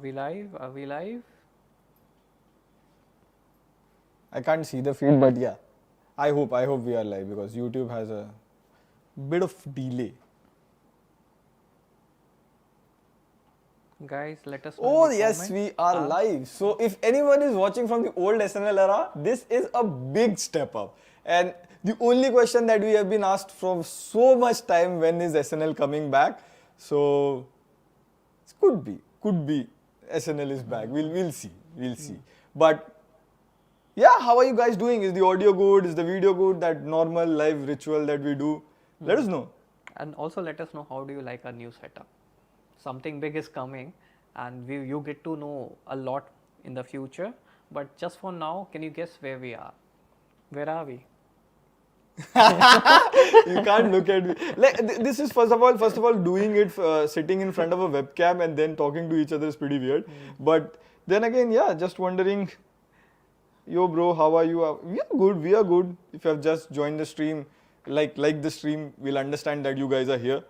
We live? Are we live? I can't see the feed, but yeah. I hope we are live because YouTube has a bit of delay. Guys, let us know in Oh the yes, comments. we are live. So if anyone is watching from the old SNL era, this is a big step up. And the only question that we have been asked from so much time, when is SNL coming back? So it could be SNL is back. We'll see. But yeah, how are you guys doing? Is the audio good? Is the video good? That normal live ritual that we do? Let us know. And also let us know how do you like our new setup. Something big is coming and you get to know a lot in the future. But just for now, can you guess where we are? Where are we? You can't look at me. This is first of all, doing it sitting in front of a webcam and then talking to each other is pretty weird. But then again, yeah, just wondering, yo bro, how are you? We are good. If you have just joined the stream, like the stream, we'll understand that you guys are here.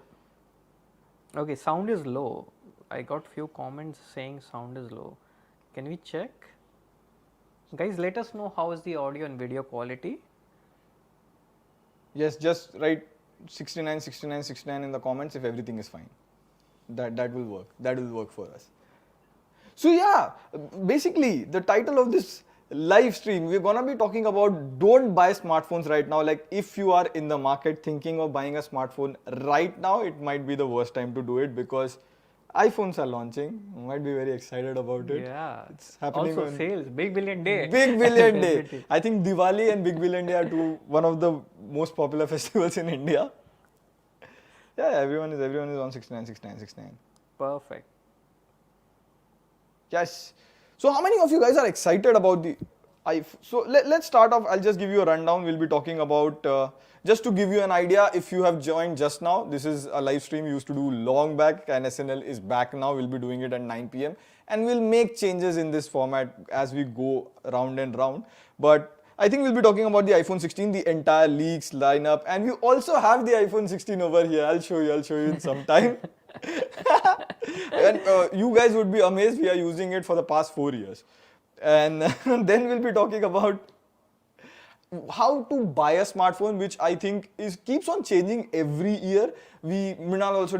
Okay, sound is low. I got few comments saying sound is low. Can we check? Guys, let us know how is the audio and video quality. Yes, just write 69 in the comments if everything is fine. That will work. That will work for us. So yeah, basically the title of this live stream, we're gonna be talking about don't buy smartphones right now. Like if you are in the market thinking of buying a smartphone right now, it might be the worst time to do it because iPhones are launching. You might be very excited about it. Yeah, it's happening also on sales, Big Billion Day. Big Billion Day. I think Diwali and Big Billion Day are one of the most popular festivals in India. Yeah, everyone is on 69. Perfect. Yes. So how many of you guys are excited about the iPhone? So let's start off. I'll just give you a rundown. We'll be talking about, just to give you an idea, if you have joined just now, this is a live stream we used to do long back and SNL is back now. We'll be doing it at 9 p.m. and we'll make changes in this format as we go round and round. But I think we'll be talking about the iPhone 16, the entire leaks lineup, and we also have the iPhone 16 over here. I'll show you in some time. And you guys would be amazed, we are using it for the past 4 years. And then we'll be talking about how to buy a smartphone, which I think keeps on changing every year. Mrinal also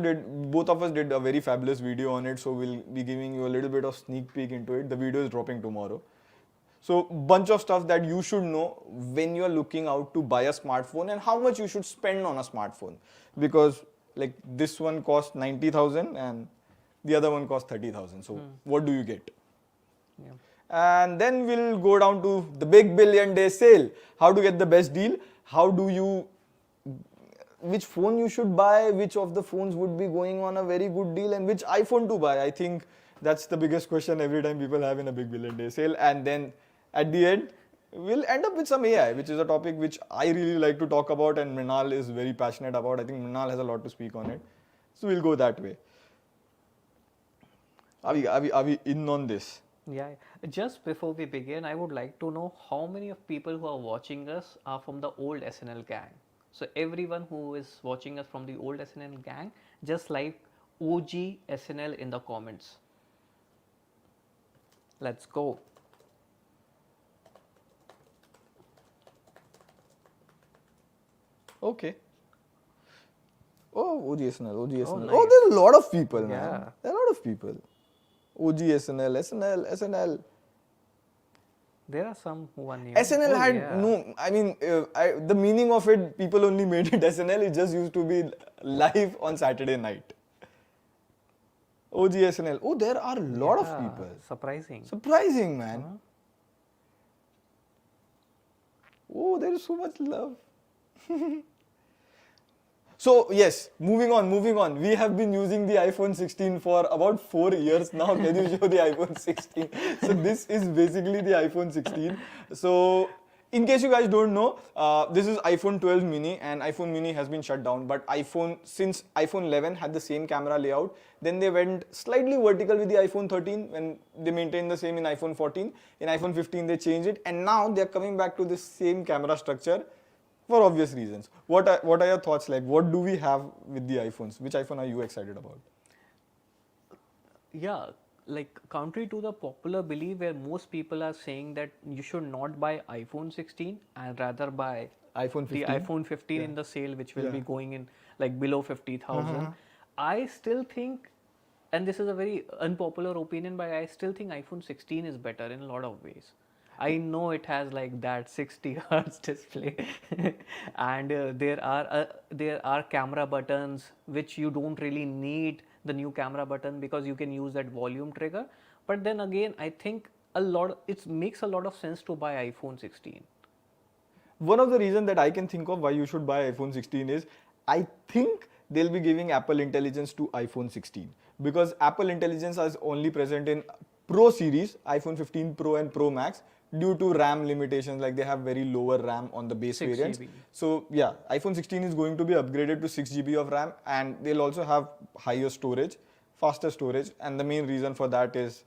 both of us did a very fabulous video on it, so we'll be giving you a little bit of sneak peek into it. The video is dropping tomorrow. So bunch of stuff that you should know when you are looking out to buy a smartphone and how much you should spend on a smartphone, because like this one cost 90,000 and the other one cost 30,000. So what do you get? Yeah. And then we'll go down to the Big Billion Day sale. How to get the best deal? Which phone you should buy? Which of the phones would be going on a very good deal? And which iPhone to buy? I think that's the biggest question every time people have in a Big Billion Day sale. And then at the end, we'll end up with some AI, which is a topic which I really like to talk about and Mrinal is very passionate about. I think Mrinal has a lot to speak on it. So we'll go that way. Are we in on this? Yeah, just before we begin, I would like to know how many of people who are watching us are from the old SNL gang. So everyone who is watching us from the old SNL gang, just like OG SNL in the comments. Let's go. Okay. Oh, OGSNL. Nice. Oh, there's a lot of people, man. Yeah. There are a lot of people. OGSNL, SNL. There are some who are new. SNL had no, I mean, the meaning of it, people only made it SNL. It just used to be live on Saturday night. OGSNL. Oh, there are a lot of people. Surprising, man. Oh, there is so much love. So yes, moving on. We have been using the iPhone 16 for about 4 years now. Can you show the iPhone 16? So this is basically the iPhone 16. So in case you guys don't know, this is iPhone 12 mini and iPhone mini has been shut down. But since iPhone 11 had the same camera layout, then they went slightly vertical with the iPhone 13 when they maintained the same in iPhone 14. In iPhone 15 they changed it and now they're coming back to the same camera structure. For obvious reasons. What are your thoughts like? What do we have with the iPhones? Which iPhone are you excited about? Yeah, like contrary to the popular belief where most people are saying that you should not buy iPhone 16 and rather buy iPhone the 15. iPhone 15 Yeah. in the sale, which will be Yeah. going in like below 50,000. I still think, and this is a very unpopular opinion, but I still think iPhone 16 is better in a lot of ways. I know it has like that 60 hertz display, and there are camera buttons which you don't really need the new camera button because you can use that volume trigger. But then again, I think it makes a lot of sense to buy iPhone 16. One of the reasons that I can think of why you should buy iPhone 16 is I think they'll be giving Apple Intelligence to iPhone 16 because Apple Intelligence is only present in Pro series, iPhone 15 Pro and Pro Max due to RAM limitations, like they have very lower RAM on the base 6 variants. GB. So yeah, iPhone 16 is going to be upgraded to 6 GB of RAM and they'll also have higher storage, faster storage, and the main reason for that is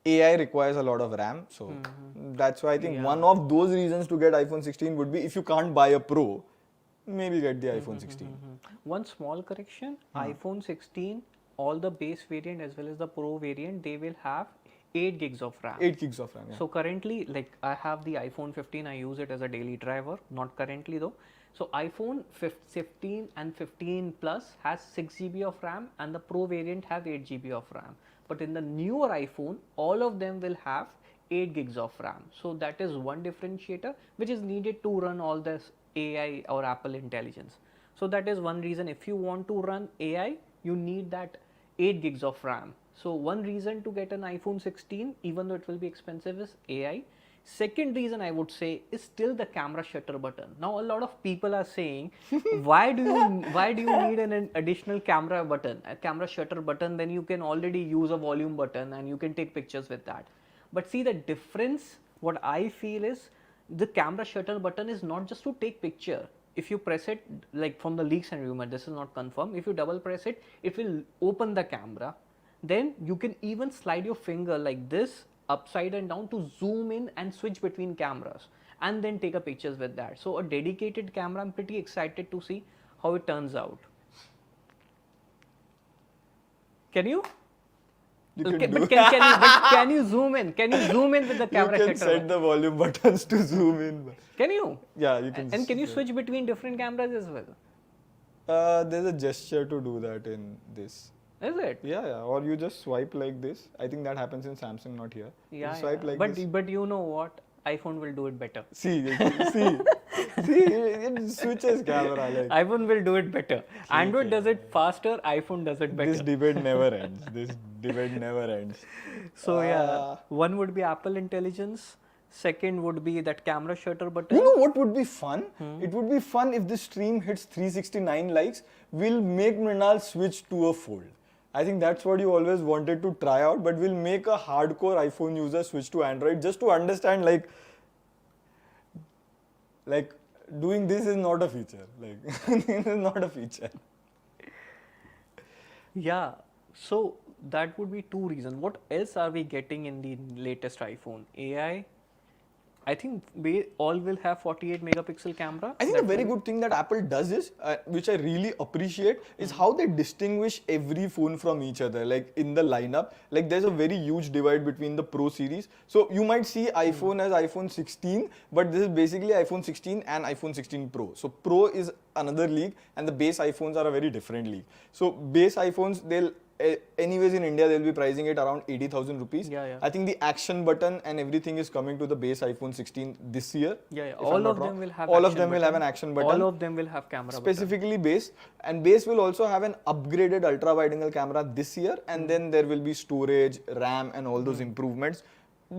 AI requires a lot of RAM, so that's why I think one of those reasons to get iPhone 16 would be if you can't buy a Pro, maybe get the iPhone 16. One small correction, iPhone 16, all the base variant as well as the Pro variant, they will have 8 gigs of RAM. 8 gigs of RAM. Yeah. So currently, like I have the iPhone 15, I use it as a daily driver, not currently though. So iPhone 15 and 15 Plus has 6 GB of RAM and the Pro variant have 8 GB of RAM. But in the newer iPhone, all of them will have 8 gigs of RAM. So that is one differentiator which is needed to run all this AI or Apple Intelligence. So that is one reason if you want to run AI, you need that 8 gigs of RAM. So one reason to get an iPhone 16, even though it will be expensive, is AI. Second reason I would say is still the camera shutter button. Now a lot of people are saying, why do you need an additional camera button, a camera shutter button? Then you can already use a volume button and you can take pictures with that. But see the difference. What I feel is the camera shutter button is not just to take picture. If you press it, like from the leaks and rumor, this is not confirmed. If you double press it, it will open the camera. Then you can even slide your finger like this upside and down to zoom in and switch between cameras and then take a pictures with that. So a dedicated camera, I'm pretty excited to see how it turns out. Can you? Can you zoom in? Can you zoom in with the camera You can shutter? set the volume buttons to zoom in. Can you? Yeah, you can. And can you switch between different cameras as well? There's a gesture to do that in this. Is it? Yeah, yeah. Or you just swipe like this. I think that happens in Samsung, not here. Yeah. You swipe Yeah. like this. But you know what? iPhone will do it better. See, it switches camera. Like iPhone will do it better. Android does it faster. iPhone does it better. this debate never ends. This debate never ends. So yeah, one would be Apple Intelligence. Second would be that camera shutter button. You know what would be fun? It would be fun if this stream hits 369 likes. We'll make Mrinal switch to a fold. I think that's what you always wanted to try out, but we'll make a hardcore iPhone user switch to Android just to understand like doing this is not a feature. Like this is not a feature. Yeah. So that would be two reasons. What else are we getting in the latest iPhone? AI. I think we all will have 48 megapixel camera. I think a very good thing that Apple does is, which I really appreciate, is how they distinguish every phone from each other. Like in the lineup, like there's a very huge divide between the Pro series. So you might see iPhone as iPhone 16, but this is basically iPhone 16 and iPhone 16 Pro. So Pro is another league, and the base iPhones are a very different league. So base iPhones, they'll anyways in India they'll be pricing it around 80,000 rupees. Yeah. I think the action button and everything is coming to the base iPhone 16 this year. Yeah. All of them will have. All of them will have an action button. All of them will have camera. Specifically base, and base will also have an upgraded ultra wide angle camera this year, and then there will be storage, RAM, and all those improvements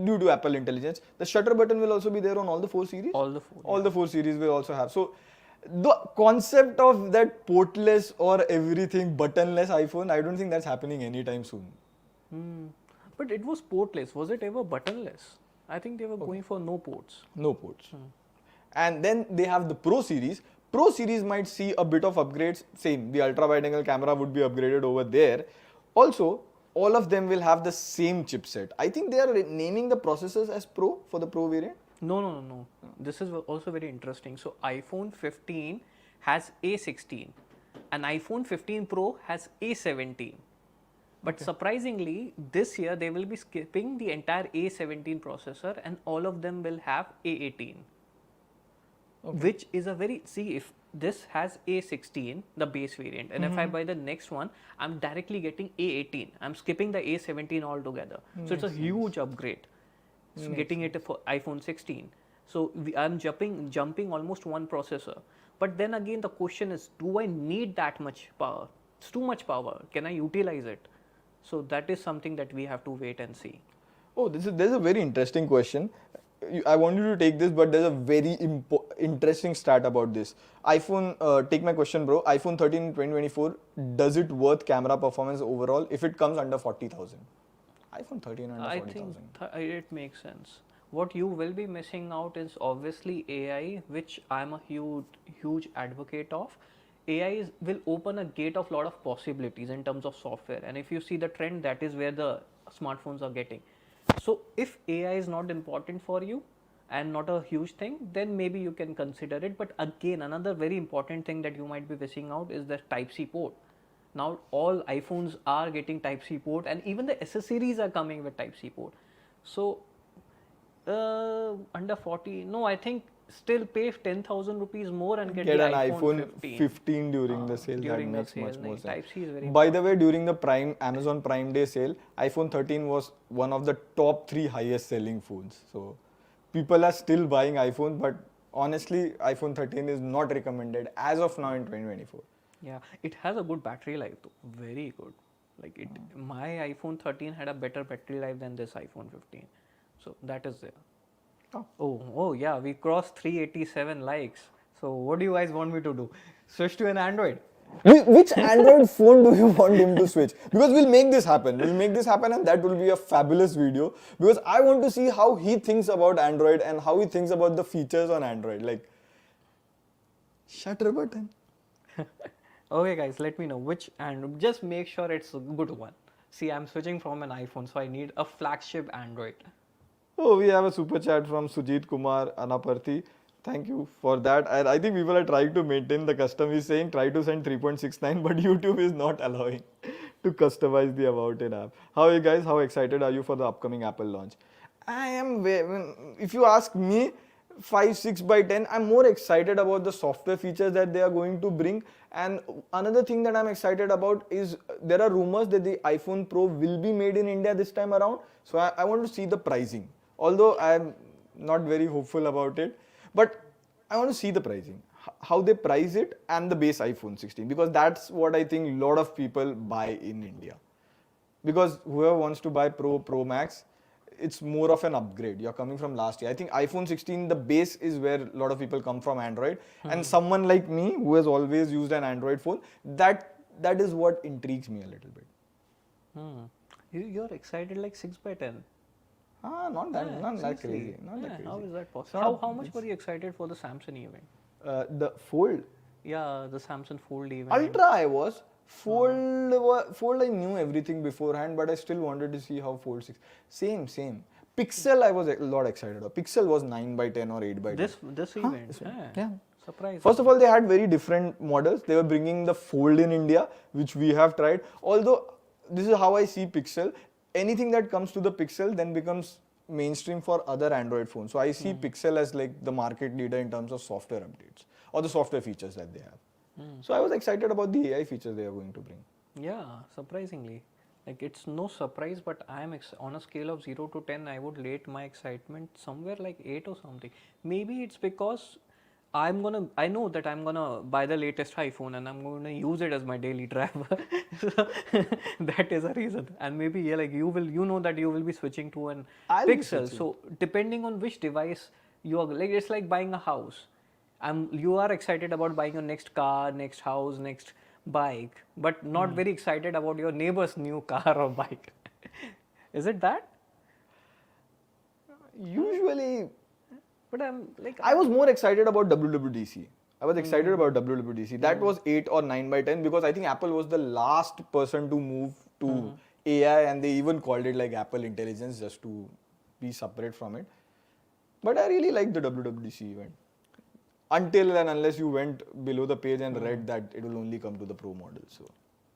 due to Apple Intelligence. The shutter button will also be there on all the 4 series. All the 4. All the 4 series will also have. So the concept of that portless or everything buttonless iPhone, I don't think that's happening anytime soon. But it was portless. Was it ever buttonless? I think they were going for no ports. No ports. And then they have the Pro series. Pro series might see a bit of upgrades. Same, the ultra wide angle camera would be upgraded over there. Also, all of them will have the same chipset. I think they are naming the processors as Pro for the Pro variant. No. This is also very interesting. So iPhone 15 has A16 and iPhone 15 Pro has A17. But surprisingly, this year they will be skipping the entire A17 processor and all of them will have A18. Which is a very, see, if this has A16, the base variant, and if I buy the next one, I'm directly getting A18. I'm skipping the A17 altogether. So it's a huge upgrade. So getting it for iPhone 16. So I'm jumping almost one processor. But then again, the question is, do I need that much power? It's too much power. Can I utilize it? So that is something that we have to wait and see. Oh, there's a very interesting question. I want you to take this, but there's a very interesting stat about this. iPhone, take my question, bro. iPhone 13 in 2024, does it worth camera performance overall if it comes under 40,000? iPhone 13 under 40,000. I think it makes sense. What you will be missing out is obviously AI, which I'm a huge advocate of. AI will open a gate of lot of possibilities in terms of software, and if you see the trend, that is where the smartphones are getting. So if AI is not important for you and not a huge thing, then maybe you can consider it. But again, another very important thing that you might be missing out is the Type-C port. Now all iPhones are getting Type-C port, and even the accessories are coming with Type-C port. So under 40, no, I think still pay 10,000 rupees more and get the an iPhone iPhone 15 during the sale. During that the makes sale, much more sense. Type-C is very By the way, during the Amazon Prime Day sale, iPhone 13 was one of the top 3 highest selling phones. So people are still buying iPhone, but honestly, iPhone 13 is not recommended as of now in 2024. Yeah, it has a good battery life though, very good. Like it, my iPhone 13 had a better battery life than this iPhone 15. So that is there. Oh yeah, we crossed 387 likes. So what do you guys want me to do? Switch to an Android? Which Android phone do you want him to switch? Because we'll make this happen. We'll make this happen, and that will be a fabulous video. Because I want to see how he thinks about Android and how he thinks about the features on Android. Like, shutter button. Okay guys, let me know which Android. Just make sure it's a good one. See, I'm switching from an iPhone, so I need a flagship Android. Oh, we have a super chat from Sujit Kumar Anaparthi. Thank you for that. And I think people are trying to maintain the custom. He's saying try to send 3.69, but YouTube is not allowing to customize the About It app. How are you guys? How excited are you for the upcoming Apple launch? I am, if you ask me, 5, 6 by 10, I'm more excited about the software features that they are going to bring. And another thing that I'm excited about is there are rumors that the iPhone Pro will be made in India this time around. So I want to see the pricing. Although I'm not very hopeful about it, but I want to see the pricing, how they price it and the base iPhone 16, because that's what I think a lot of people buy in India. Because whoever wants to buy Pro Max, it's more of an upgrade. You're coming from last year. I think iPhone 16, the base is where a lot of people come from Android. And someone like me who has always used an Android phone, that is what intrigues me a little bit. You're excited like 6 by 10. Not that crazy. Not that crazy. How is that possible? How much were you excited for the Samsung event? The Fold. Yeah, the Samsung Fold event. Ultra I was. Fold I knew everything beforehand, but I still wanted to see how Fold 6. Same. Pixel I was a lot excited about. Pixel was 9 by 10 or 8 by 10. This event. Yeah. Surprise. First of all, they had very different models. They were bringing the Fold in India, which we have tried. Although this is how I see Pixel. Anything that comes to the Pixel then becomes mainstream for other Android phones. So I see Pixel as like the market leader in terms of software updates or the software features that they have. So I was excited about the AI features they are going to bring. Yeah, surprisingly. Like it's no surprise, but I'm on a scale of 0 to 10, I would rate my excitement somewhere like 8 or something. Maybe it's because I know that I'm gonna buy the latest iPhone and I'm gonna use it as my daily driver. So that is a reason. And maybe like you know that you will be switching to an Pixel. So depending on which device you are, like it's like buying a house. You are excited about buying your next car, next house, next bike, but not very excited about your neighbor's new car or bike. Is it that? Usually. But I was more excited about WWDC. I was excited about WWDC. That was 8 or 9 by 10 because I think Apple was the last person to move to AI, and they even called it like Apple Intelligence just to be separate from it. But I really liked the WWDC event. Until and unless you went below the page and read that it will only come to the Pro model. So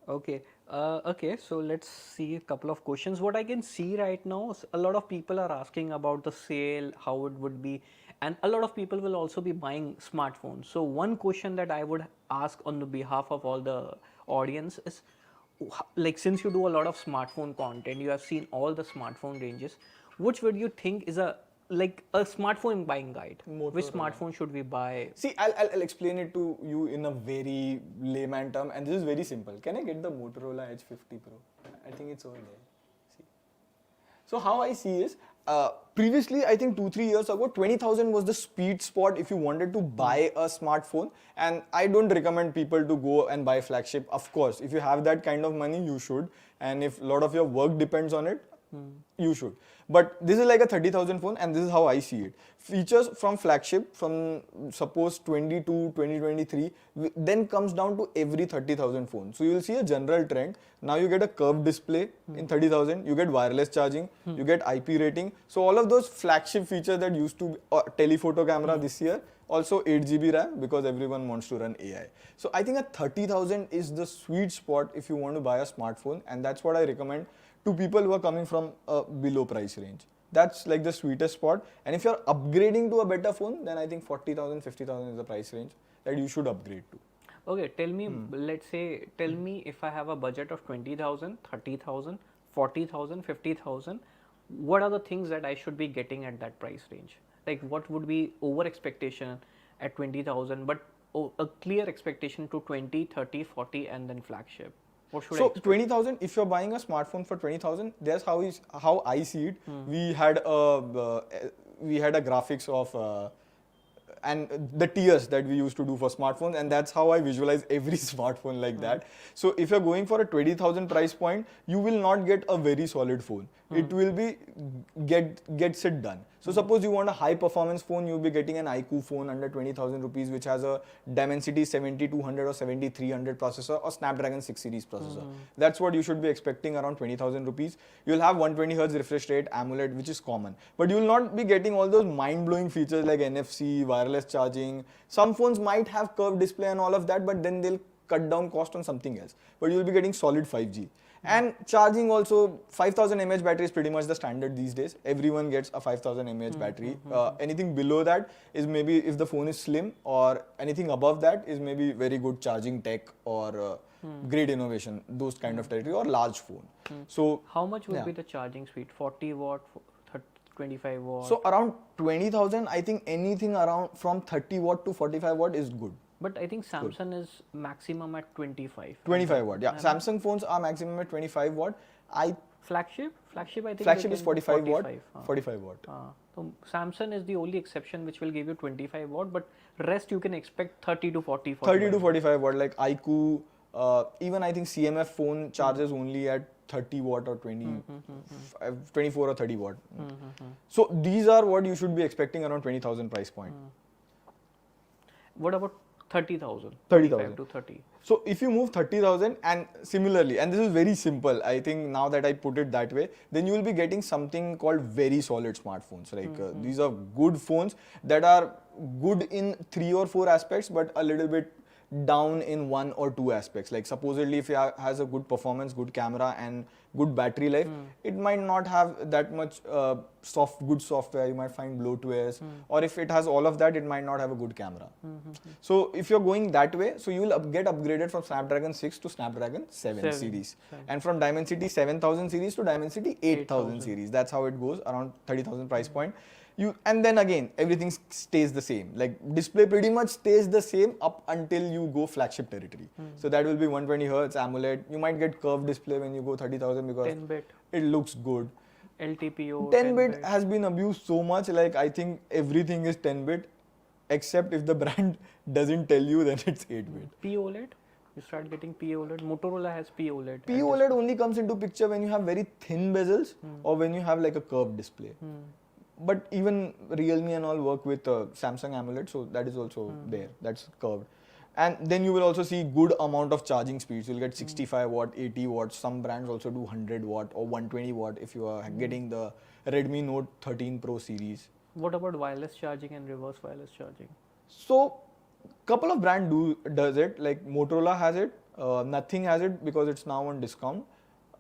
Okay. Okay. So let's see a couple of questions. What I can see right now is a lot of people are asking about the sale, how it would be, and a lot of people will also be buying smartphones. So one question that I would ask on the behalf of all the audience is, like, since you do a lot of smartphone content, you have seen all the smartphone ranges. Which would you think is a like a smartphone buying guide? Which Motorola. smartphone should we buy? See, I'll explain it to you in a very layman term, and this is very simple. Can I get the Motorola H50 Pro? I think it's over there. See. So how I see is, previously I think 2-3 years ago, 20,000 was the sweet spot if you wanted to buy a smartphone, and I don't recommend people to go and buy flagship. Of course, if you have that kind of money, you should, and if a lot of your work depends on it, you should. But this is like a 30,000 phone, and this is how I see it. Features from flagship, from suppose 22, 2023, then comes down to every 30,000 phone. So you will see a general trend. Now you get a curved display in 30,000, you get wireless charging, you get IP rating. So all of those flagship features that used to be, telephoto camera this year, also 8 GB RAM, because everyone wants to run AI. So I think a 30,000 is the sweet spot if you want to buy a smartphone, and that's what I recommend to people who are coming from a below price range. That's like the sweetest spot. And if you're upgrading to a better phone, then I think 40,000, 50,000 is the price range that you should upgrade to. Okay, tell me, let's say, tell me if I have a budget of 20,000, 30,000, 40,000, 50,000, what are the things that I should be getting at that price range? Like, what would be over expectation at 20,000, but a clear expectation to 20, 30, 40, and then flagship? What should I So expect? 20,000, if you're buying a smartphone for 20,000, that's how I see it. We had a graphics of and the tiers that we used to do for smartphones, and that's how I visualize every smartphone like that. So if you're going for a 20,000 price point, you will not get a very solid phone. It will be gets it done. So suppose you want a high performance phone, you'll be getting an iQOO phone under 20,000 rupees, which has a Dimensity 7200 or 7300 processor or Snapdragon 6 series processor. That's what you should be expecting around 20,000 rupees. You'll have 120 Hz refresh rate, AMOLED, which is common. But you will not be getting all those mind-blowing features like NFC, wireless charging. Some phones might have curved display and all of that, but then they'll cut down cost on something else. But you'll be getting solid 5G. And charging also, 5000 mAh battery is pretty much the standard these days. Everyone gets a 5000 mAh battery. Anything below that is maybe if the phone is slim, or anything above that is maybe very good charging tech or great innovation, those kind of territory, or large phone. So How much would be the charging speed? 40 watt, 25 watt? so around 20,000, I think anything around from 30 watt to 45 watt is good. But I think Samsung is maximum at 25. 25 watt, yeah. Samsung phones are maximum at 25 watt. Flagship I think Flagship they is can 45 watt. 45. 45 watt. So Samsung is the only exception which will give you 25 watt, but rest you can expect 30 to 40. 30 to 45 watt, like iQOO, even I think CMF phone charges only at 30 watt or 24 or 30 watt. So these are what you should be expecting around 20,000 price point. What about 30,000? 30,000 to 30. So if you move 30,000, and similarly, and this is very simple, I think now that I put it that way, then you will be getting something called very solid smartphones. Like these are good phones that are good in 3 or 4 aspects, but a little bit down in 1 or 2 aspects. Like supposedly if it has a good performance, good camera and good battery life, it might not have that much good software. You might find bloatwares, or if it has all of that, it might not have a good camera. So if you're going that way, so you will get upgraded from Snapdragon 6 to Snapdragon 7 series, and from Dimensity 7000 series to Dimensity 8000 series. That's how it goes, around 30,000 price point. And then again, everything stays the same. Like display pretty much stays the same up until you go flagship territory. So that will be 120 Hz AMOLED. You might get curved display when you go 30,000 because 10-bit. it looks good. LTPO. 10-bit has been abused so much. Like I think everything is 10-bit, except if the brand doesn't tell you, then it's 8-bit. POLED. You start getting POLED. Motorola has POLED. POLED only comes into picture when you have very thin bezels or when you have like a curved display. But even Realme and all work with Samsung AMOLED, so that is also there. That's curved. And then you will also see good amount of charging speeds. You'll get 65 watt, 80 watts. Some brands also do 100 watt or 120 watt if you are getting the Redmi Note 13 Pro series. What about wireless charging and reverse wireless charging? So couple of brand does it. Like Motorola has it, Nothing has it because it's now on discount.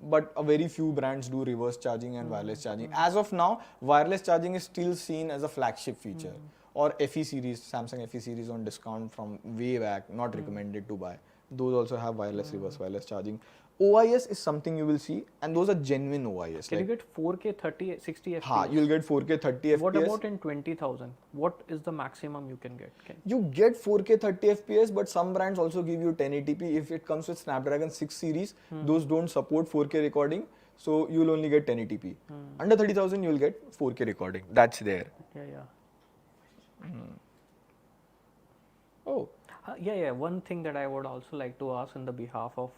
But a very few brands do reverse charging and wireless charging. As of now, wireless charging is still seen as a flagship feature. Or FE series, Samsung FE series on discount from way back, not recommended to buy. Those also have wireless reverse wireless charging. OIS is something you will see, and those are genuine OIS. Can you get 4K 30 60 FPS? Ha, you'll get 4K 30 FPS. What about in 20,000? What is the maximum you can get? You get 4K 30 FPS, but some brands also give you 1080p. If it comes with Snapdragon 6 series, those don't support 4K recording, so you'll only get 1080p. Under 30,000, you'll get 4K recording. That's there. Yeah. Oh. Yeah. One thing that I would also like to ask in the behalf of,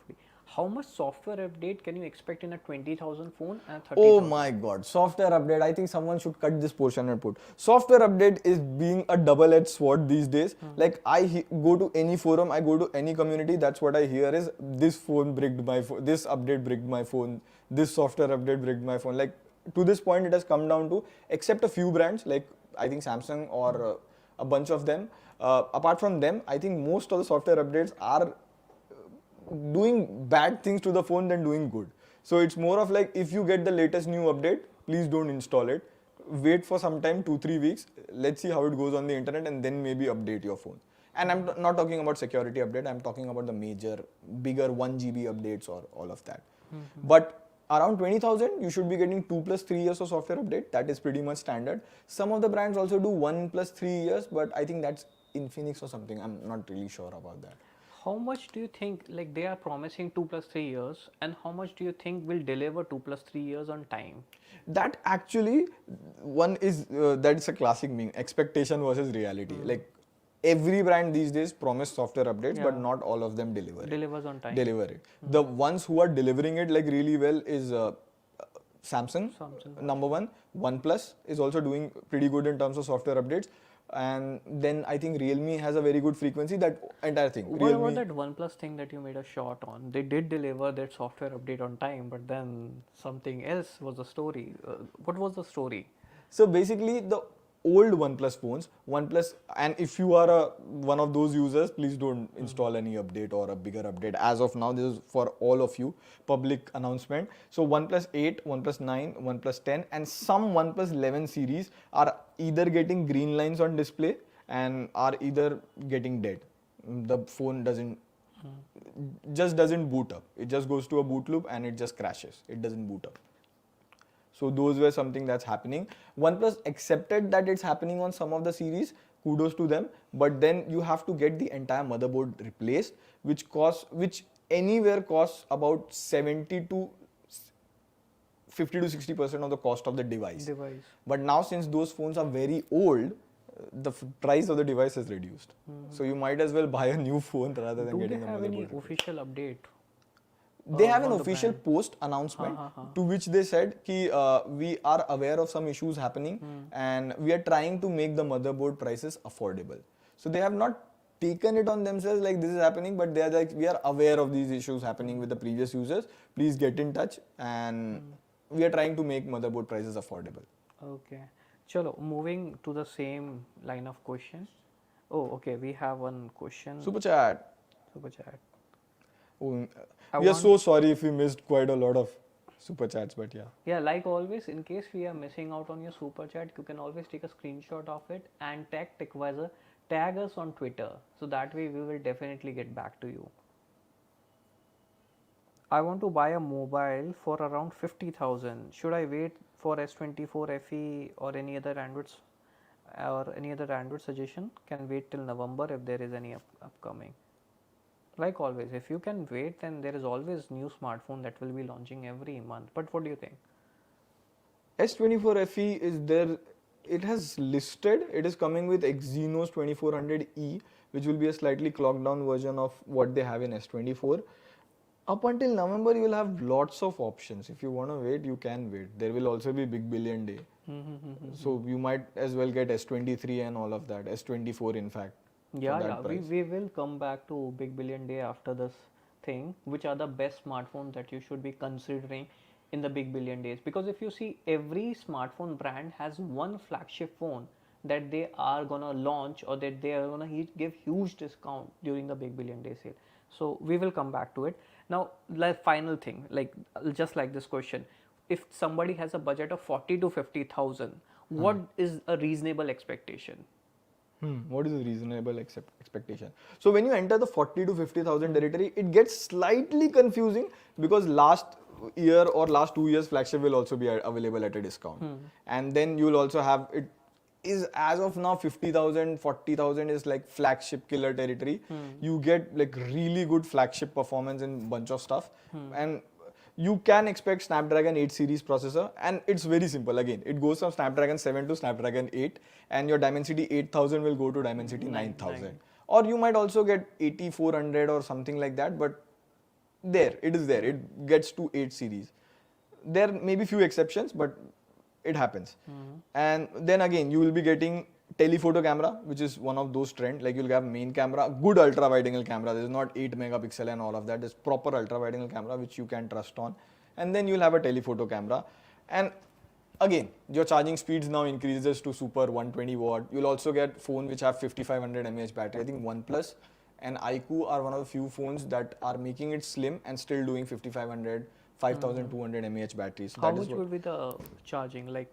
how much software update can you expect in a 20,000 phone and 30,000? Oh my god, software update. I think someone should cut this portion and put. Software update is being a double-edged sword these days. Like I go to any forum, I go to any community, that's what I hear is this phone bricked my phone, this update bricked my phone, this software update bricked my phone. Like to this point it has come down to, except a few brands like I think Samsung or a bunch of them. Apart from them, I think most of the software updates are doing bad things to the phone than doing good. So it's more of like, if you get the latest new update, please don't install it. Wait for some time, 2-3 weeks. Let's see how it goes on the internet and then maybe update your phone. And I'm not talking about security update. I'm talking about the major, bigger 1 GB updates or all of that. But around 20,000, you should be getting 2 plus 3 years of software update. That is pretty much standard. Some of the brands also do 1 plus 3 years, but I think that's Infinix or something. I'm not really sure about that. How much do you think, like they are promising 2 plus 3 years, and how much do you think will deliver 2 plus 3 years on time? That actually, one is, that's a classic meme, expectation versus reality. Like every brand these days promise software updates, but not all of them deliver it. Delivers on time. Deliver it. The ones who are delivering it like really well is Samsung, number one. OnePlus is also doing pretty good in terms of software updates. And then I think Realme has a very good frequency, that entire thing. What about that OnePlus thing that you made a shot on? They did deliver that software update on time, but then something else was the story. What was the story? So basically the old OnePlus phones, and if you are one of those users, please don't install any update or a bigger update. As of now, this is for all of you, public announcement. So OnePlus 8, OnePlus 9, OnePlus 10 and some OnePlus 11 series are either getting green lines on display and are either getting dead. The phone doesn't boot up. It just goes to a boot loop and it just crashes. It doesn't boot up. So those were something that's happening. OnePlus accepted that it's happening on some of the series. Kudos to them. But then you have to get the entire motherboard replaced, which anywhere costs about 70 to 50 to 60% of the cost of the device. But now since those phones are very old, the price of the device is reduced. So you might as well buy a new phone rather than getting a motherboard. Do they have any official update? They have an official post announcement to which they said ki, we are aware of some issues happening and we are trying to make the motherboard prices affordable. So they have not taken it on themselves like this is happening, but they are like, we are aware of these issues happening with the previous users. Please get in touch and we are trying to make motherboard prices affordable. Okay. Chalo, moving to the same line of question. Oh, okay. We have one question. Super chat. Oh, we are so sorry if we missed quite a lot of super chats, but yeah. Yeah, like always, in case we are missing out on your super chat, you can always take a screenshot of it and tag TechWiser, tag us on Twitter. So that way we will definitely get back to you. I want to buy a mobile for around 50,000. Should I wait for S24 FE or any other Android suggestion? Can wait till November if there is any upcoming. Like always, if you can wait, then there is always new smartphone that will be launching every month. But what do you think? S24 FE is there. It has listed. It is coming with Exynos 2400E, which will be a slightly clocked down version of what they have in S24. Up until November, you will have lots of options. If you want to wait, you can wait. There will also be Big Billion Day. So you might as well get S23 and all of that. S24 in fact. Yeah, we will come back to Big Billion Day after this thing. Which are the best smartphones that you should be considering in the Big Billion Days? Because if you see, every smartphone brand has one flagship phone that they are gonna launch or that they are gonna give huge discount during the Big Billion Day sale. So we will come back to it. Now, the final thing, like just like this question, if somebody has a budget of 40 to 50,000, what is a reasonable expectation? What is a reasonable expectation? So when you enter the 40 to 50,000 territory, it gets slightly confusing because last year or last 2 years flagship will also be available at a discount, and then you will also have it. Is as of now 50,000, 40,000 is like flagship killer territory. You get like really good flagship performance in bunch of stuff, and you can expect Snapdragon 8 series processor, and it's very simple. Again, it goes from Snapdragon 7 to Snapdragon 8, and your Dimensity 8000 will go to Dimensity 9000. Or you might also get 8400 or something like that, but it is there. It gets to 8 series. There may be few exceptions, but it happens. And then again, you will be getting telephoto camera, which is one of those trends. Like you'll have main camera, good ultra wide angle camera. This is not 8 megapixel and all of that. It's proper ultra wide angle camera which you can trust on. And then you'll have a telephoto camera. And again, your charging speeds now increases to super 120 watt. You'll also get phone which have 5500 mAh battery. I think OnePlus and iQOO are one of the few phones that are making it slim and still doing 5500, 5200 mAh batteries. So how much would be the charging? Like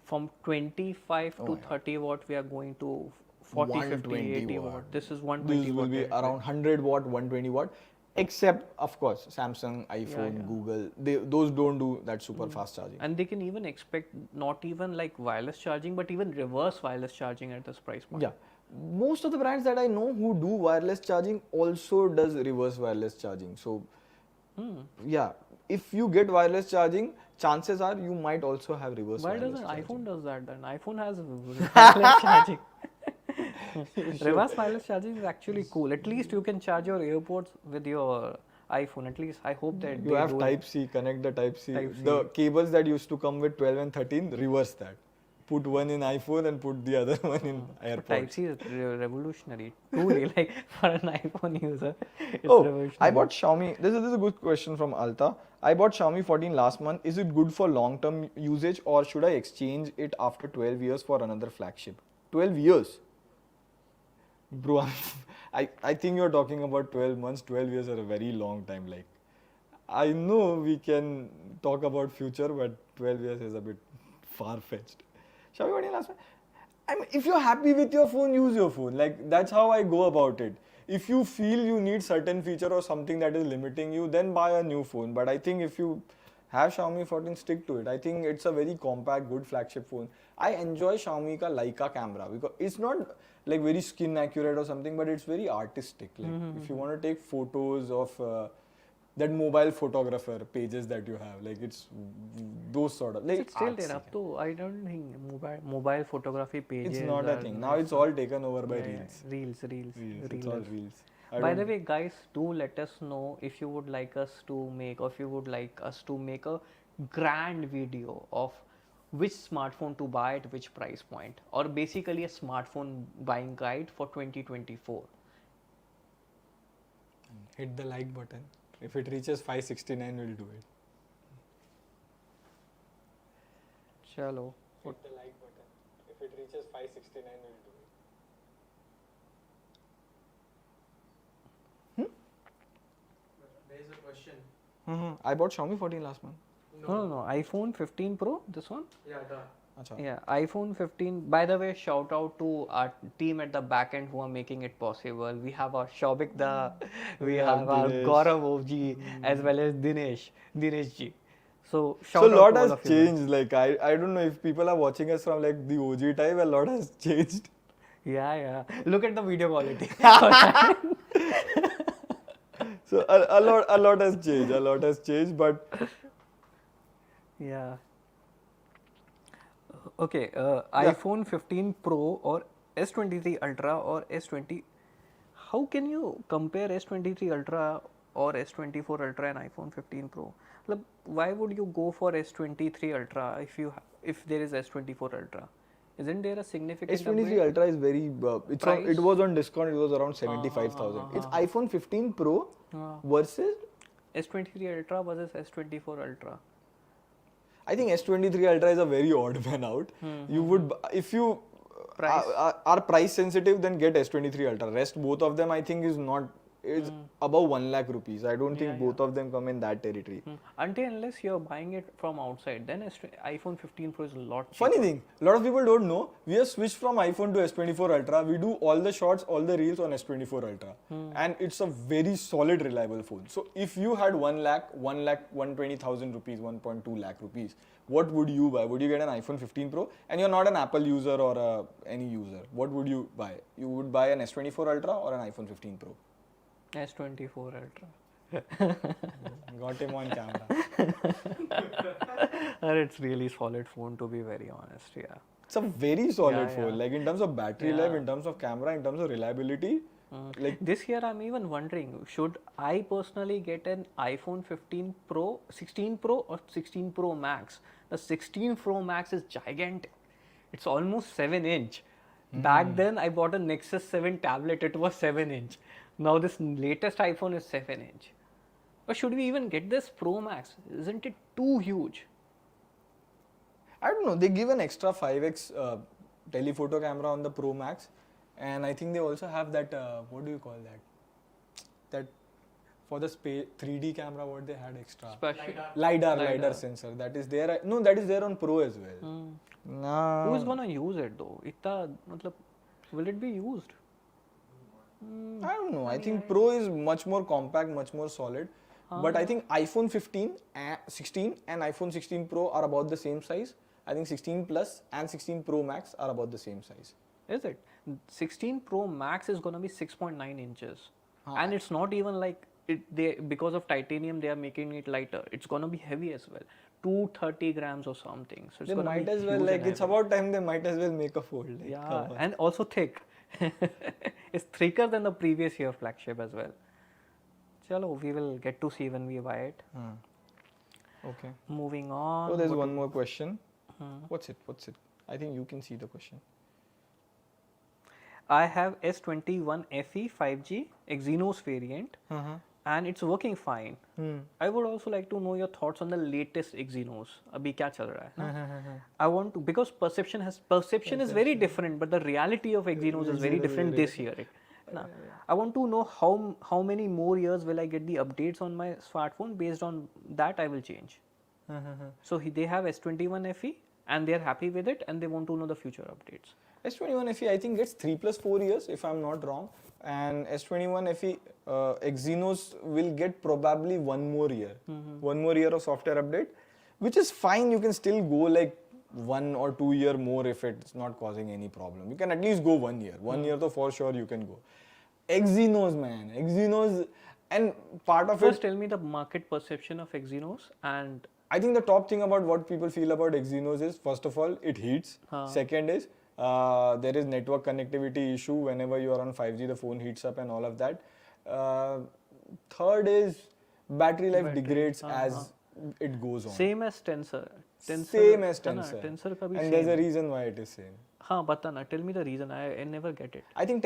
from 25 to 30 watt, we are going to 40, 50, 80 watt. This is 120 This watt. will be around 100 watt, 120 watt. Except, of course, Samsung, iPhone, Google, those don't do that super fast charging. And they can even expect not even like wireless charging, but even reverse wireless charging at this price point. Yeah. Most of the brands that I know who do wireless charging also does reverse wireless charging. So, yeah, if you get wireless charging, chances are you might also have reverse Why wireless doesn't charging. iPhone does that then? iPhone has wireless charging. Reverse wireless charging is actually cool. At least you can charge your AirPods with your iPhone. At least I hope that You have Type-C, connect the Type-C. Type-C. The cables that used to come with 12 and 13, reverse that. Put one in iPhone and put the other one in AirPods. Type-C is revolutionary. Truly, like for an iPhone user, it's revolutionary. I bought Xiaomi. This is a good question from Alta. I bought Xiaomi 14 last month. Is it good for long-term usage or should I exchange it after 12 years for another flagship? 12 years? Bro, I think you're talking about 12 months. 12 years are a very long time. Like, I know we can talk about future, but 12 years is a bit far-fetched. Xiaomi 14 last month. I mean, if you're happy with your phone, use your phone. Like, that's how I go about it. If you feel you need certain feature or something that is limiting you, then buy a new phone. But I think if you have Xiaomi 14, stick to it. I think it's a very compact, good flagship phone. I enjoy Xiaomi ka Leica camera because it's not like very skin accurate or something, but it's very artistic. Like if you want to take photos of that mobile photographer pages that you have, like it's those sort of like It's still artsy. there up to, I don't think mobile photography pages. It's not a thing. Now it's all taken over by reels. Reels. It's all reels. By the way, guys, do let us know if you would like us to make, or if you would like us to make a grand video of which smartphone to buy at which price point, or basically a smartphone buying guide for 2024. Hit the like button. If it reaches 569, we'll do it. Chalo. Hit the like button. If it reaches 569, we'll do it. There is a question. I bought Xiaomi 14 last month. No. iPhone 15 Pro, this one? Yeah, Yeah, iPhone 15. By the way, shout out to our team at the back end who are making it possible. We have our Shobik Da, we have our Dinesh. Gaurav Ji, as well as Dinesh ji. So shout So out a lot to all has of you guys. changed. Like I don't know if people are watching us from like the OG time. A lot has changed. Yeah. Look at the video quality. So a lot has changed. A lot has changed. But Yeah. Okay, iPhone 15 Pro or S23 Ultra or S20. How can you compare S23 Ultra or S24 Ultra and iPhone 15 Pro? Like, why would you go for S23 Ultra if there is S24 Ultra? Isn't there a significant S23 upgrade? Ultra is very. It was on discount. It was around 75,000. It's iPhone 15 Pro versus. S23 Ultra versus S24 Ultra. I think S23 Ultra is a very odd man out. You would, if you Price? are price sensitive, then get S23 Ultra. Rest both of them, I think, is not is above 1 lakh rupees. I don't think Yeah, both of them come in that territory. Until unless you're buying it from outside, then iPhone 15 Pro is a lot cheaper. Funny thing, a lot of people don't know, we have switched from iPhone to S24 Ultra. We do all the shots, all the reels on S24 Ultra. And it's a very solid, reliable phone. So if you had 120,000 rupees, 1.2 lakh rupees, what would you buy? Would you get an iPhone 15 Pro? And you're not an Apple user or any user. What would you buy? You would buy an S24 Ultra or an iPhone 15 Pro? S24 Ultra. Got him on camera. And it's really solid phone, to be very honest. Yeah. It's a very solid Yeah, phone. yeah. Like in terms of battery life, in terms of camera, in terms of reliability. Like This year, I'm even wondering, should I personally get an iPhone 15 Pro, 16 Pro or 16 Pro Max? The 16 Pro Max is gigantic. It's almost 7-inch. Back then, I bought a Nexus 7 tablet. It was 7-inch. Now this latest iPhone is 7-inch. Or should we even get this Pro Max? Isn't it too huge? I don't know, they give an extra 5x telephoto camera on the Pro Max, and I think they also have that, what do you call that? That for the 3D camera, what they had extra? Especially. LiDAR sensor. That is there. No, that is there on Pro as well. Nah. Who is gonna use it though? Will it be used? I don't know. I think Pro is much more compact, much more solid. But I think iPhone 15, 16 and iPhone 16 Pro are about the same size. I think 16 Plus and 16 Pro Max are about the same size. Is it? 16 Pro Max is gonna be 6.9 inches. And it's not even like because of titanium they are making it lighter. It's gonna be heavy as well. 230 grams or something. So it's They gonna might be as well, huge like, and it's heavy. about time they might as well make a fold. Like, Yeah, come on. and also thick. It's thicker than the previous year flagship as well. Chalo, we will get to see when we buy it. Okay. Moving on. Oh, there's one more question. What's it? I think you can see the question. I have S21 FE 5G Exynos variant and it's working fine. I would also like to know your thoughts on the latest Exynos. Abhi kya chal raha hai? I want to, because perception is very different, but the reality of Exynos is very different this year. I want to know how many more years will I get the updates on my smartphone. Based on that, I will change. So they have S21 FE and they are happy with it and they want to know the future updates. S21 FE I think gets 3+4 years if I'm not wrong, and S21 FE Exynos will get probably 1 more year. 1 more year of software update, which is fine. You can still go like 1 or 2 year more if it's not causing any problem. You can at least go 1 year. 1 year though for sure you can go. Exynos, man. Exynos, and part of First it. tell me the market perception of Exynos. And I think the top thing about what people feel about Exynos is, first of all, it heats. Second is, there is network connectivity issue. Whenever you are on 5G, the phone heats up and all of that. Third is, battery life degrades as it goes on. same as Tensor. Same as है ना, Tensor. Tensor का भी And same there's a है. reason why it is same. हाँ बताना, tell me the reason. I never get it. I think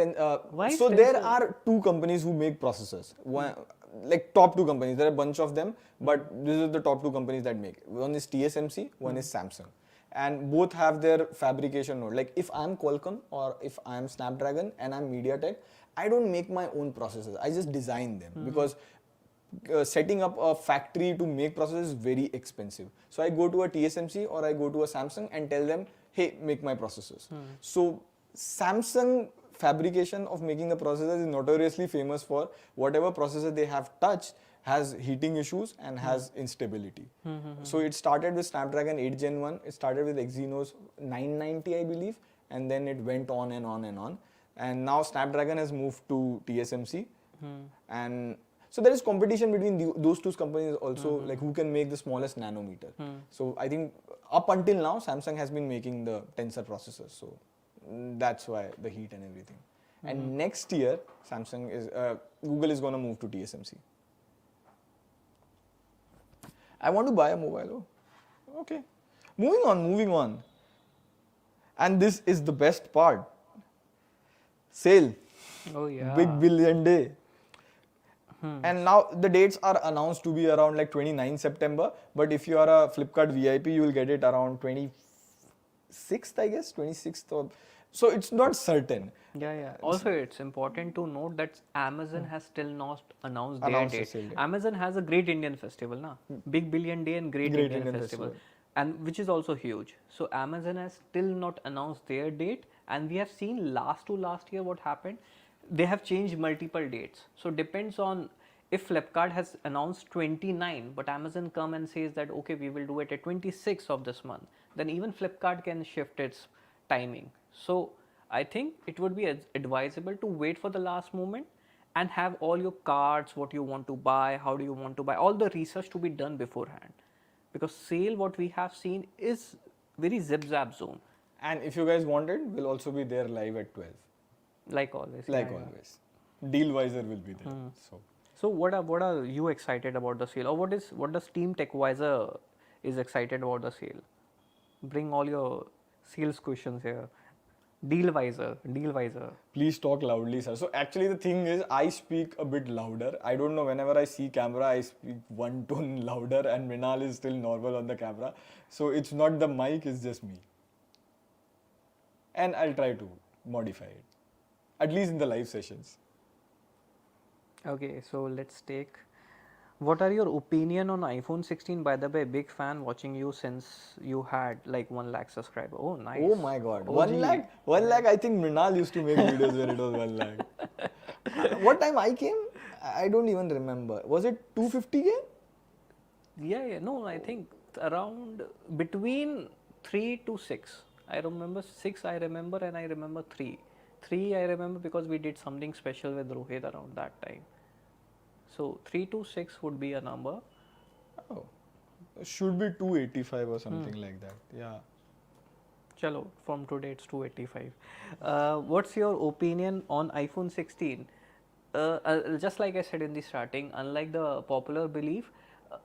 Why so is there Tensor? are 2 companies who make processors. One, like top 2 companies. There are a bunch of them, but this is the top 2 companies that make. One is TSMC, one is Samsung. And both have their fabrication node. Like if I'm Qualcomm or if I'm Snapdragon and I'm MediaTek, I don't make my own processors. I just design them because setting up a factory to make processors is very expensive. So I go to a TSMC or I go to a Samsung and tell them, hey, make my processors. So Samsung fabrication of making the processors is notoriously famous for whatever processor they have touched has heating issues and has instability. So it started with Snapdragon 8 Gen 1, it started with Exynos 990 I believe, and then it went on and on and on. And now Snapdragon has moved to TSMC. And so there is competition between those 2 companies also, like who can make the smallest nanometer. So I think up until now, Samsung has been making the Tensor processors. So that's why the heat and everything. And next year, Google is going to move to TSMC. I want to buy a mobile. Oh, okay. Moving on. And this is the best part. Sale. Oh yeah. Big billion day. And now the dates are announced to be around like 29 September. But if you are a Flipkart VIP, you will get it around 26th, I guess. 26th. So it's not certain. Yeah. Also, it's important to note that Amazon has still not announced their Announced the date. sale date. Amazon has a Great Indian Festival, na? Big Billion Day and Great Great Indian Indian Festival, Festival. and which is also huge. So Amazon has still not announced their date, and we have seen last to last year what happened. They have changed multiple dates. So depends on if Flipkart has announced 29, but Amazon come and says that okay, we will do it at 26th of this month, then even Flipkart can shift its timing. So I think it would be advisable to wait for the last moment and have all your cards, what you want to buy, how do you want to buy, all the research to be done beforehand. Because sale, what we have seen is very zip zap zone, And if you guys want it, we'll also be there live at 12. like always. Like yeah. always. TechWiser will be there. So So what are you excited about the sale, or what does Team TechWiser is excited about the sale? Bring all your sales questions here. Deal wiser. please talk loudly, sir. So actually the thing is, I speak a bit louder. I don't know, whenever I see camera, I speak one tone louder, and Mrinal is still normal on the camera. So it's not the mic, it's just me. And I'll try to modify it, at least in the live sessions. Okay, so let's take. What are your opinion on iPhone 16? By the way, big fan watching you since you had like 1 lakh subscriber. Oh, nice. Oh my god. OG. 1 lakh? 1 lakh, I think Mrinal used to make videos where it was 1 lakh. What time I came? I don't even remember. Was it 250k? Yeah. No, I think around between 3 to 6. I remember 6. I remember, and I remember 3. 3 I remember because we did something special with Rohit around that time. So 3 to 6 would be a number. Oh. Should be 285 or something like that. Yeah. Chalo, from today it's 285. What's your opinion on iPhone 16? Just like I said in the starting, unlike the popular belief,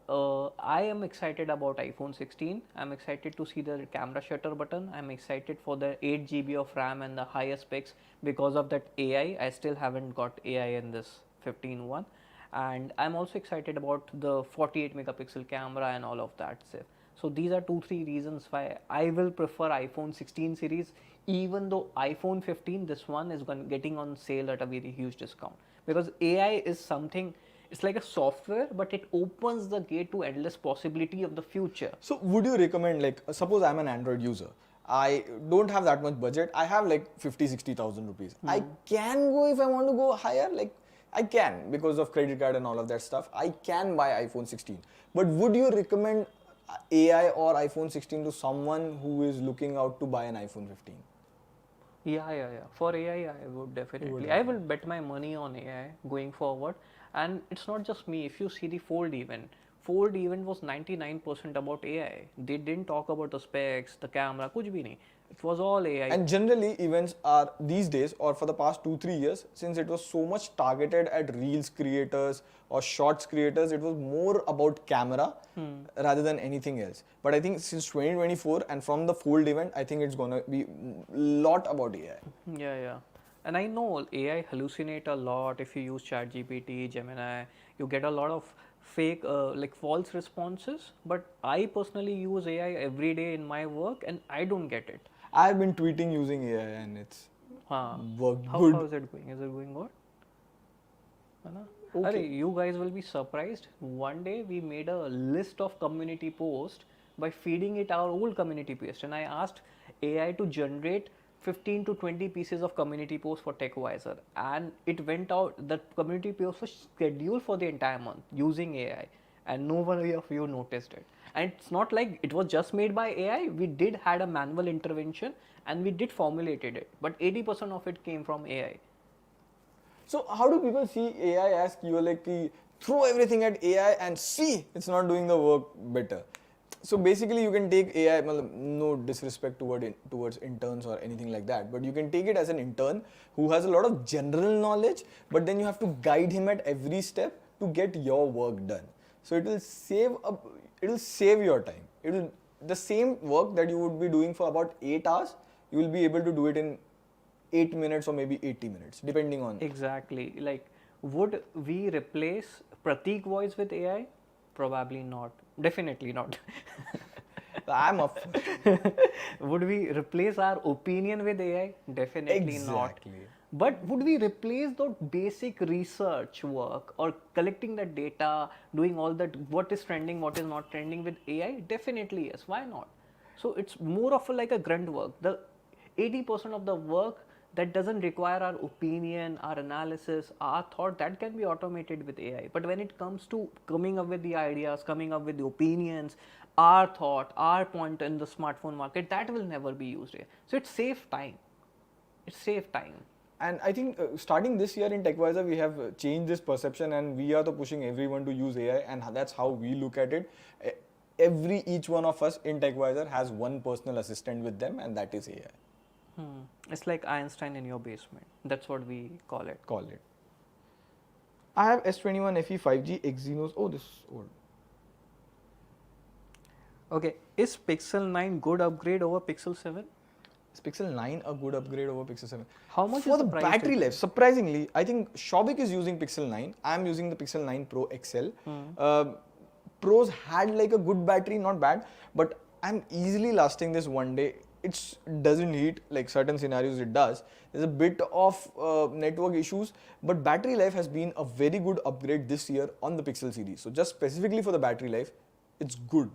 I am excited about iPhone 16. I'm excited to see the camera shutter button. I'm excited for the 8 GB of RAM and the higher specs because of that AI. I still haven't got AI in this 15 one. And I'm also excited about the 48 megapixel camera and all of that stuff. So these are 2-3 reasons why I will prefer iPhone 16 series, even though iPhone 15, this one is getting on sale at a very huge discount, because AI is something, it's like a software, but it opens the gate to endless possibility of the future. So would you recommend, like, suppose I'm an Android user, I don't have that much budget, I have like 50-60,000 rupees. I can go, if I want to go higher, like I can, because of credit card and all of that stuff, I can buy iPhone 16. But would you recommend AI or iPhone 16 to someone who is looking out to buy an iPhone 15? Yeah. For AI, I would definitely. I will bet my money on AI going forward. And it's not just me. If you see the Fold event was 99% about AI. They didn't talk about the specs, the camera, kuch bhi nahi. It was all AI. And generally, events are these days, or for the past 2-3 years, since it was so much targeted at Reels creators or Shorts creators, it was more about camera rather than anything else. But I think since 2024 and from the Fold event, I think it's gonna be lot about AI. Yeah. And I know AI hallucinate a lot. If you use ChatGPT, Gemini, you get a lot of fake, like false responses. But I personally use AI every day in my work, and I don't get it. I've been tweeting using AI and it's worked good. How is it going? Is it going good? है ना? Okay. अरे, you guys will be surprised. One day we made a list of community posts by feeding it our old community post, and I asked AI to generate 15 to 20 pieces of community posts for TechWiser, and it went out. The community post was scheduled for the entire month using AI, and no one of you noticed it. And it's not like it was just made by AI. We did had a manual intervention, and we did formulated it, but 80% of it came from AI. So how do people see AI as like throw everything at AI and see it's not doing the work better? So basically you can take AI, no disrespect towards interns or anything like that, but you can take it as an intern who has a lot of general knowledge, but then you have to guide him at every step to get your work done. So it will save your time. The same work that you would be doing for about 8 hours, you will be able to do it in 8 minutes or maybe 80 minutes, depending on. Exactly. Like, would we replace Pratik voice with AI? Probably not. Definitely not. I'm up for it. Would we replace our opinion with AI? Definitely not. Exactly. But would we replace the basic research work or collecting the data, doing all that, what is trending, what is not trending with AI? Definitely yes. Why not? So it's more of like a grunt work. The 80% of the work that doesn't require our opinion, our analysis, our thought, that can be automated with AI. But when it comes to coming up with the ideas, coming up with the opinions, our thought, our point in the smartphone market, that will never be used here. So it saves time. It saves time. And I think starting this year in TechWiser, we have changed this perception, and we are the pushing everyone to use AI, and that's how we look at it. Each one of us in TechWiser has one personal assistant with them, and that is AI. It's like Einstein in your basement. That's what we call it. I have S21 FE 5G Exynos. Oh, this is old. Okay, is Pixel 9 good upgrade over Pixel 7? Is Pixel 9 a good upgrade over Pixel 7? How much for is the the price battery difference? life? Surprisingly, I think Shobik is using Pixel 9. I'm using the Pixel 9 Pro XL. Pros had like a good battery, not bad, but I'm easily lasting this one day. It doesn't heat, like certain scenarios it does. There's a bit of network issues, but battery life has been a very good upgrade this year on the Pixel series. So just specifically for the battery life, it's good.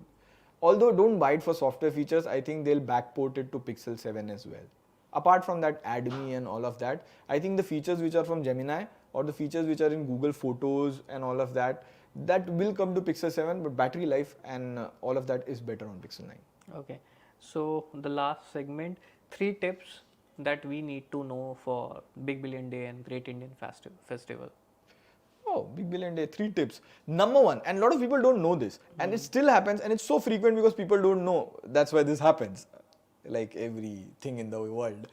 Although don't buy it for software features, I think they'll backport it to Pixel 7 as well. Apart from that ADME and all of that, I think the features which are from Gemini or the features which are in Google Photos and all of that, that will come to Pixel 7, but battery life and all of that is better on Pixel 9. Okay, so the last segment, 3 tips that we need to know for Big Billion Day and Great Indian Festival. Oh, Big Billion Day, 3 tips. Number 1, and a lot of people don't know this, and it still happens, and it's so frequent because people don't know. That's why this happens, like everything in the world.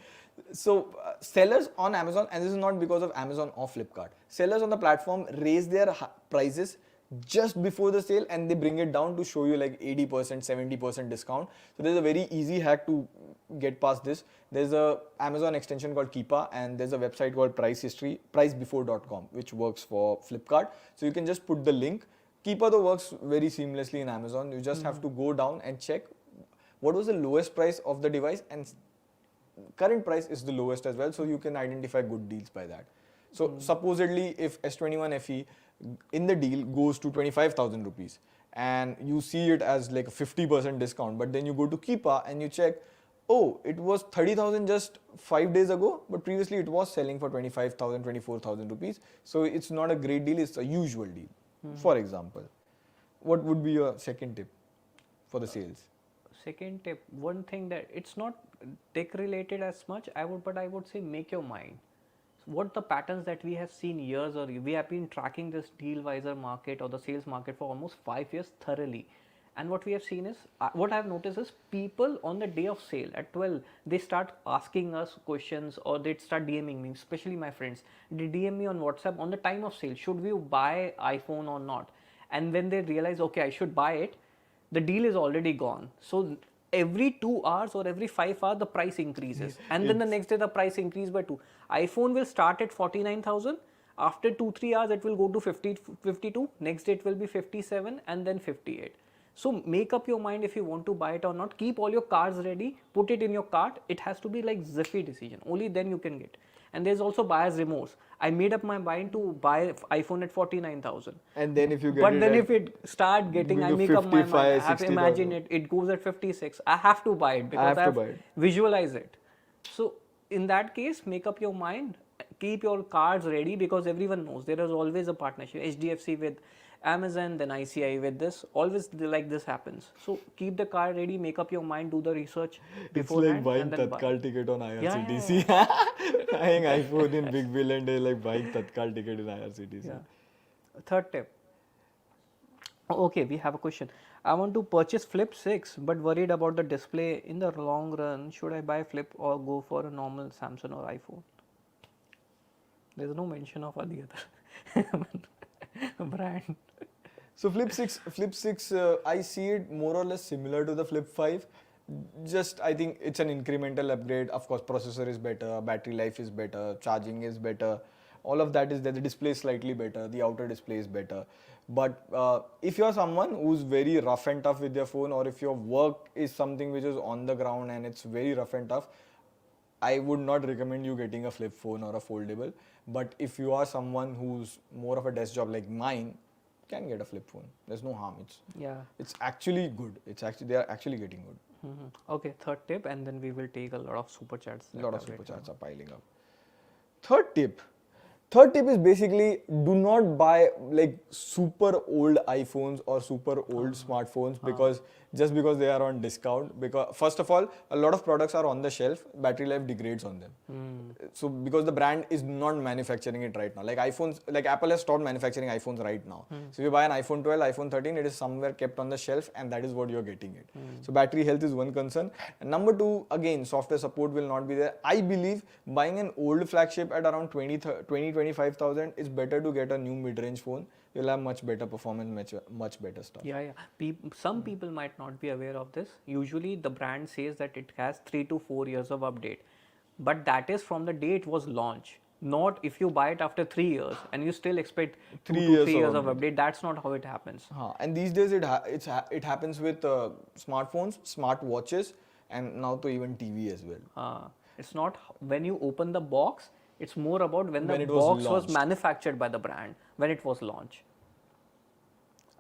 So sellers on Amazon, and this is not because of Amazon or Flipkart, sellers on the platform raise their prices just before the sale, and they bring it down to show you like 80%, 70% discount. So there's a very easy hack to get past this. There's a Amazon extension called Keepa, and there's a website called pricebefore.com, which works for Flipkart. So you can just put the link. Keepa though works very seamlessly in Amazon. You just have to go down and check what was the lowest price of the device, and current price is the lowest as well, so you can identify good deals by that. So supposedly if S21 FE in the deal goes to 25,000 rupees and you see it as like a 50% discount, but then you go to Keepa and you check, oh, it was 30,000 just 5 days ago, but previously it was selling for 25,000, 24,000 rupees. So it's not a great deal, it's a usual deal. For example, what would be your second tip for the sales? Second tip, one thing that it's not tech related as much, but I would say make your mind. What the patterns that we have seen years, or we have been tracking this TechWiser market or the sales market for almost 5 years thoroughly. And what we have seen is, what I have noticed is people on the day of sale at 12, they start asking us questions, or they start DMing me, especially my friends. They DM me on WhatsApp on the time of sale, should we buy iPhone or not? And when they realize, okay, I should buy it, the deal is already gone. So every 2 hours or every 5 hours, the price increases. And then the next day, the price increases by 2. iPhone will start at 49,000. After 2-3 hours, it will go to 52. Next day, it will be 57 and then 58. So make up your mind if you want to buy it or not. Keep all your cards ready. Put it in your cart. It has to be like Ziffy decision. Only then you can get. And there's also buyer's remorse. I made up my mind to buy iPhone at 49,000. And then if you get but it then at if it start getting, I make up my mind. I have to imagine it. It goes at 56. I have to buy it because I have to visualize it. So in that case, make up your mind. Keep your cards ready because everyone knows there is always a partnership. HDFC with Amazon, then ICI with this. Always like this happens. So keep the card ready. Make up your mind. Do the research beforehand. It's like buying Tatkal ticket on IRCTC. Buying iPhone in Big Billion Day, like buying Tatkal ticket in IRCTC. Yeah. Third tip. Okay, we have a question. I want to purchase Flip 6 but worried about the display. In the long run, should I buy Flip or go for a normal Samsung or iPhone? There's no mention of the other brand. So Flip 6, I see it more or less similar to the Flip 5. Just I think it's an incremental upgrade. Of course, processor is better, battery life is better, charging is better. all of that is there. The display is slightly better, the outer display is better. But if you're someone who's very rough and tough with your phone, or if your work is something which is on the ground and it's very rough and tough, I would not recommend you getting a flip phone or a foldable. But if you are someone who's more of a desk job like mine, can get a flip phone. There's no harm. It's actually good. They are actually getting good. Okay, third tip, and then we will take a lot of super chats. A lot of super chats are piling up. Third tip is basically do not buy like super old iPhones or super old smartphones because they are on discount. Because first of all, a lot of products are on the shelf, battery life degrades on them. So because the brand is not manufacturing it right now. Like iPhones, like Apple has stopped manufacturing iPhones right now. So if you buy an iPhone 12, iPhone 13, it is somewhere kept on the shelf and that is what you're getting it. So battery health is one concern. And number two, again, software support will not be there. I believe buying an old flagship at around 25,000 is better to get a new mid-range phone. You'll have much better performance, much better stuff. Some people might not be aware of this. Usually the brand says that it has 3 to 4 years of update, but that is from the day it was launched. Not if you buy it after 3 years and you still expect 2 to 3 years of update. That's not how it happens. And these days it happens with smartphones, smartwatches, and now to even TV as well. It's not when you open the box. It's more about when the box was manufactured by the brand, when it was launched.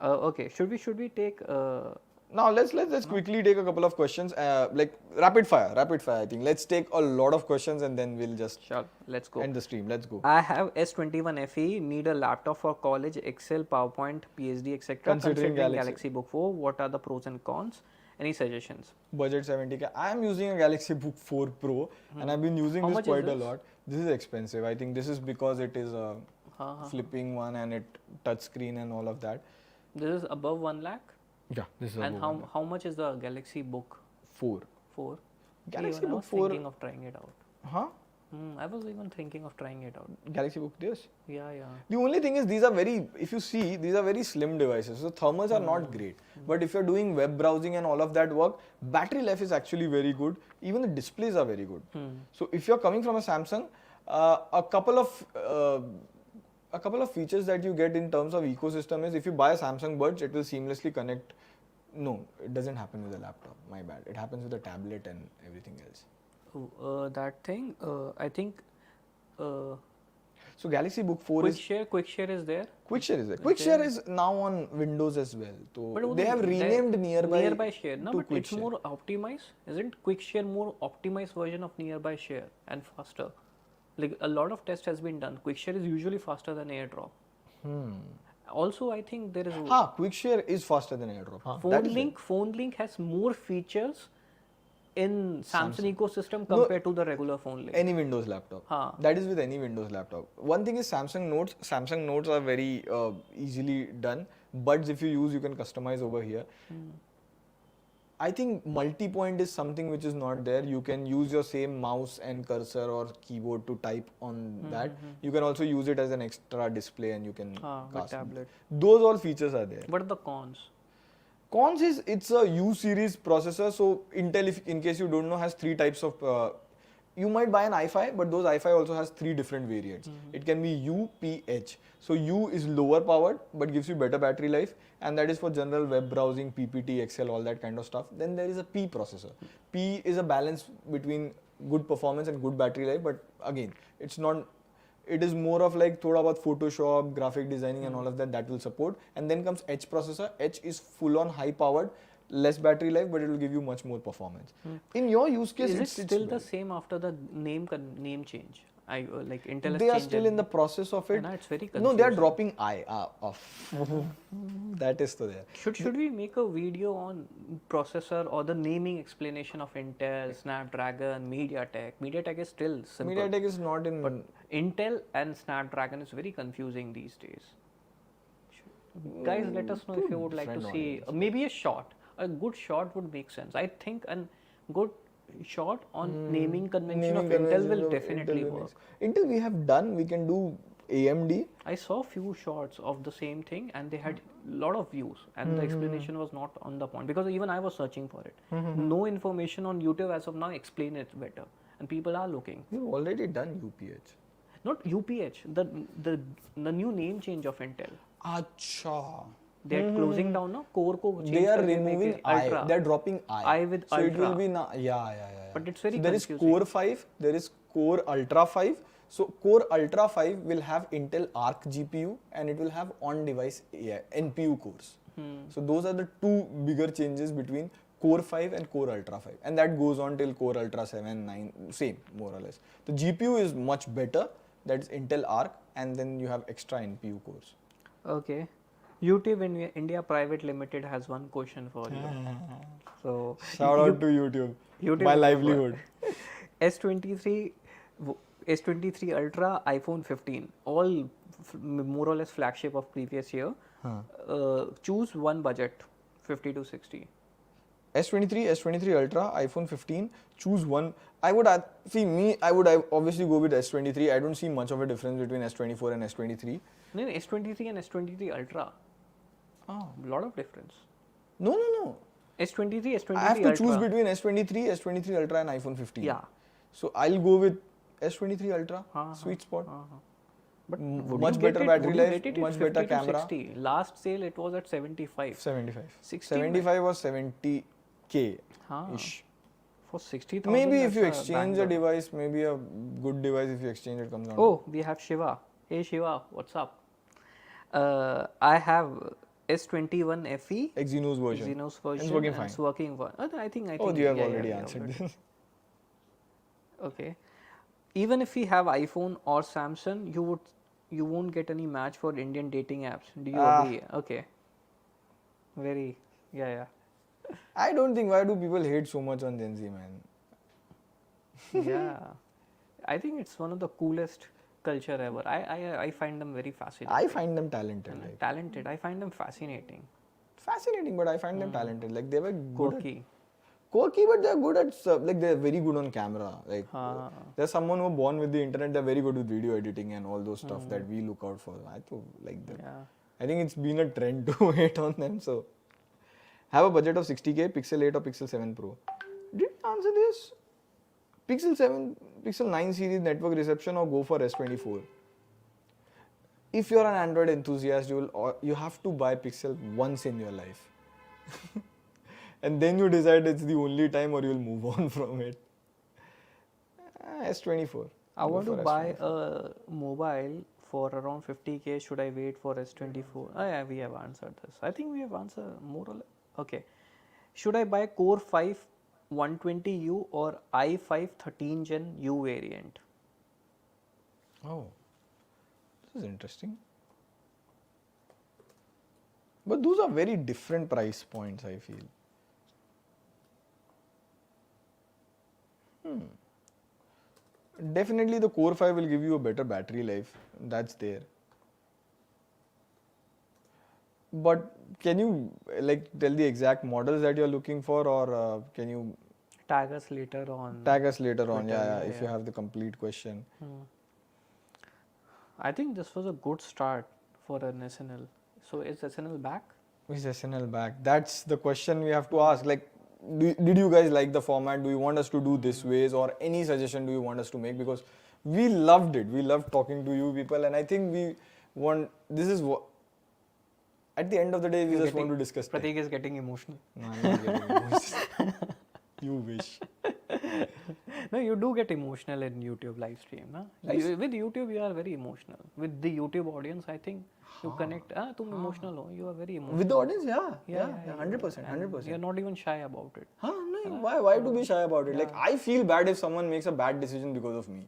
Okay, should we take? Now let's quickly take a couple of questions, like rapid fire. I think let's take a lot of questions and then we'll just let's go end the stream. Let's go. I have S21 FE. Need a laptop for college, Excel, PowerPoint, PhD, etc. Considering Galaxy Book 4, what are the pros and cons? Any suggestions? Budget 70k. I am using a Galaxy Book 4 Pro and I've been using this quite a lot. This is expensive. I think this is because it is a flipping one and it touch screen and all of that. This is above 1 lakh? Yeah, this is and how much is the Galaxy Book 4? Galaxy Book 4. I was thinking of trying it out. I was even thinking of trying it out. Galaxy Book this? Yeah. The only thing is these are very slim devices. So thermals are not great. But if you're doing web browsing and all of that work, battery life is actually very good. Even the displays are very good. So if you're coming from a Samsung, a couple of features that you get in terms of ecosystem is if you buy a Samsung Buds, it will seamlessly connect. No, it doesn't happen with a laptop. My bad. It happens with a tablet and everything else. That thing, I think. So Galaxy Book 4 Quick Share is there. Quick Share is now on Windows as well. So they have renamed Nearby Share. No, but it's more optimized. Isn't Quick Share more optimized version of Nearby Share and faster? Like a lot of test has been done. Quick Share is usually faster than AirDrop. Also, I think there is. Quick Share is faster than AirDrop. Phone Link has more features in Samsung ecosystem compared to the regular phone link. Any Windows laptop. That is with any Windows laptop. One thing is Samsung Notes are very easily done. Buds, if you use, you can customize over here. I think multi-point is something which is not there. You can use your same mouse and cursor or keyboard to type on that. You can also use it as an extra display and you can with tablet. Those all features are there. What are the cons? Cons is it's a U series processor. So Intel, if in case you don't know, has 3 types of. You might buy an i5, but those i5 also has 3 different variants. It can be U, P, H. So U is lower powered but gives you better battery life, and that is for general web browsing, PPT, Excel, all that kind of stuff. Then there is a P processor. P is a balance between good performance and good battery life, but again, it's not. It is more of like thoda about Photoshop, graphic designing and all of that will support. And then comes H processor. H is full on high powered, less battery life, but it will give you much more performance. In your use case, is it still the same after the name change? Like Intel. They are still in the process of it. It's very confusing. No, they are dropping I off. That is to there. Should we make a video on processor or the naming explanation of Intel, Snapdragon, MediaTek? MediaTek is still simple. MediaTek is not in. But Intel and Snapdragon is very confusing these days. Guys, let us know if you would like to see maybe a short. A good short would make sense. I think a good short on naming convention of Intel will definitely work. Intel we have done. We can do AMD. I saw few shots of the same thing and they had lot of views and the explanation was not on the point because even I was searching for it. No information on YouTube as of now explain it better and people are looking. We've already done UPH. Not UPH, the new name change of Intel. Acha. They are closing down now. Core को change They are करके removing make it I. Ultra. They are dropping I. I with so it will Ultra. be yeah. But it's very so there confusing. is Core 5, there is Core Ultra 5. So Core Ultra 5 will have Intel Arc GPU and it will have on-device NPU cores. So those are the two bigger changes between Core 5 and Core Ultra 5, and that goes on till Core Ultra 7, 9, same more or less. The GPU is much better, that's Intel Arc, and then you have extra NPU cores. Okay. YouTube in India Private Limited has one question for you. So Shout out to YouTube, my livelihood. S23 Ultra, iPhone 15, all more or less flagship of previous year. Choose one budget, 50 to 60. S23 Ultra, iPhone 15, choose one. I would obviously go with S23. I don't see much of a difference between S24 and S23. No, S23 and S23 Ultra. Oh. Lot of difference. No. S23 I have to Ultra. choose between S23 Ultra and iPhone 15. Yeah. So I'll go with S23 Ultra, sweet spot. But Much better battery life, much better camera. 60? Last sale it was at 75. 75. 60 75 or 70K ish. For 60,000. Maybe if you that's a exchange a banger. device, maybe a good device if you exchange it comes down. Oh, we have Shiva. Hey Shiva, what's up? I have S21 FE. Exynos version. Exynos version. It's working and fine. It's working fine. I think. Oh, you have yeah, already yeah, answered already. this. Okay. Even if we have iPhone or Samsung, you won't get any match for Indian dating apps. Do you agree? Okay. Very, yeah. I don't think, why do people hate so much on Gen Z, man? Yeah. I think it's one of the coolest culture ever. I find them very fascinating. I find them talented. And Like, talented. I find them fascinating. fascinating, but I find them talented. Like they were good. Quirky. Quirky, but they're good at like they're very good on camera. Like there's someone who born with the internet. They're very good with video editing and all those stuff that we look out for. I too like them. Yeah. I think it's been a trend to hate on them. So have a budget of 60K, Pixel 8 or Pixel 7 Pro. Did I answer this? Pixel 7, Pixel 9 series network reception or go for S24. If you're an Android enthusiast, you have to buy Pixel once in your life. And then you decide it's the only time or you'll move on from it. S24. I want to for buy S24. a mobile for around 50K. Should I wait for S24? Oh, yeah, we have answered this. I think we have answered more or less. Okay. Should I buy Core 5 120U or i5 13 Gen U variant? Oh, this is interesting. But those are very different price points, I feel. Definitely the Core 5 will give you a better battery life. That's there. But can you like tell the exact models that you're looking for, or can you Tag us later on. tag us later on? Twitter, Yeah, yeah, if you have the complete question. I think this was a good start for an SNL. So is SNL back? Is SNL back? That's the question we have to ask. Like, did you guys like the format? Do you want us to do this ways, or any suggestion do you want us to make? Because we loved it. We loved talking to you people, and I think we want. This is what. At the end of the day, we just want to discuss. Prateek is getting emotional. No, I'm not getting emotional. You wish. No, you do get emotional in YouTube live stream. Na? With YouTube, you are very emotional. With the YouTube audience, I think you connect. तुम emotional हो. You are very emotional. With the audience, yeah, 100%, And 100%. you're not even shy about it. No, why to be shy about it? Like, I feel bad if someone makes a bad decision because of me.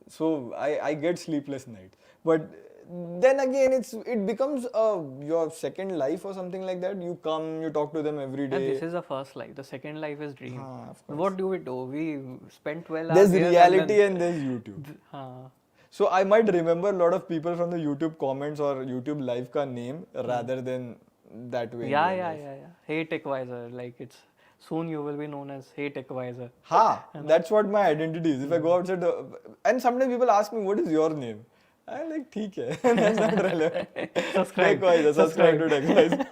So I get sleepless nights. But then again, it becomes your second life or something like that. You come, you talk to them every And day. this is the first life. The second life is dream. Of course. What do? We spend 12 hours. There's here reality and there's YouTube. हाँ. So I might remember a lot of people from the YouTube comments or YouTube live ka name rather than that way. in real life. Hey TechWiser, like it's soon you will be known as Hey TechWiser. That's what my identity is. If I go outside, and sometimes people ask me, what is your name? I'm like, theek hai. That's not relevant. Subscribe. TechWiser, subscribe to TechWiser.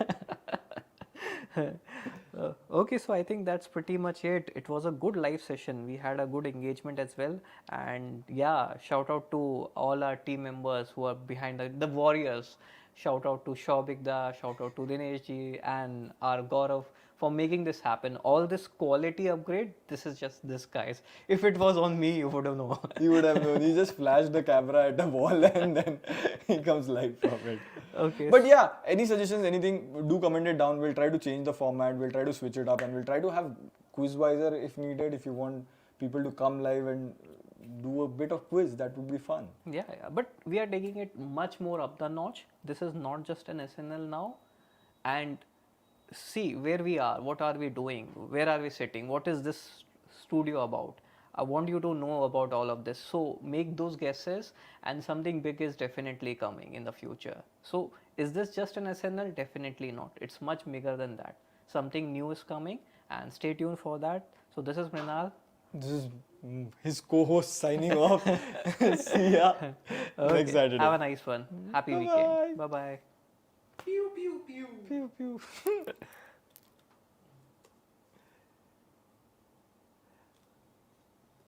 Okay, so I think that's pretty much it. It was a good live session. We had a good engagement as well. And yeah, shout out to all our team members who are behind the warriors. Shout out to Shaubikda, shout out to Dinesh ji and our Gaurav for making this happen. All this quality upgrade, this is just this, guys. If it was on me, you would have known. You would have known. He just flashed the camera at a wall and then he comes live from it. Okay. But yeah, any suggestions, anything, do comment it down. We'll try to change the format. We'll try to switch it up and we'll try to have TechWiser if needed. If you want people to come live and do a bit of quiz, that would be fun. Yeah, but we are taking it much more up the notch. This is not just an SNL now. And see where we are, what are we doing, where are we sitting, what is this studio about. I want you to know about all of this. So make those guesses, and something big is definitely coming in the future. So is this just an SNL? Definitely not. It's much bigger than that. Something new is coming, and stay tuned for that. So this is Mrinal. This is his co-host signing off. See ya next Saturday. Have a nice one. Happy Bye-bye. weekend. Bye bye. Pew pew pew. Pew, pew.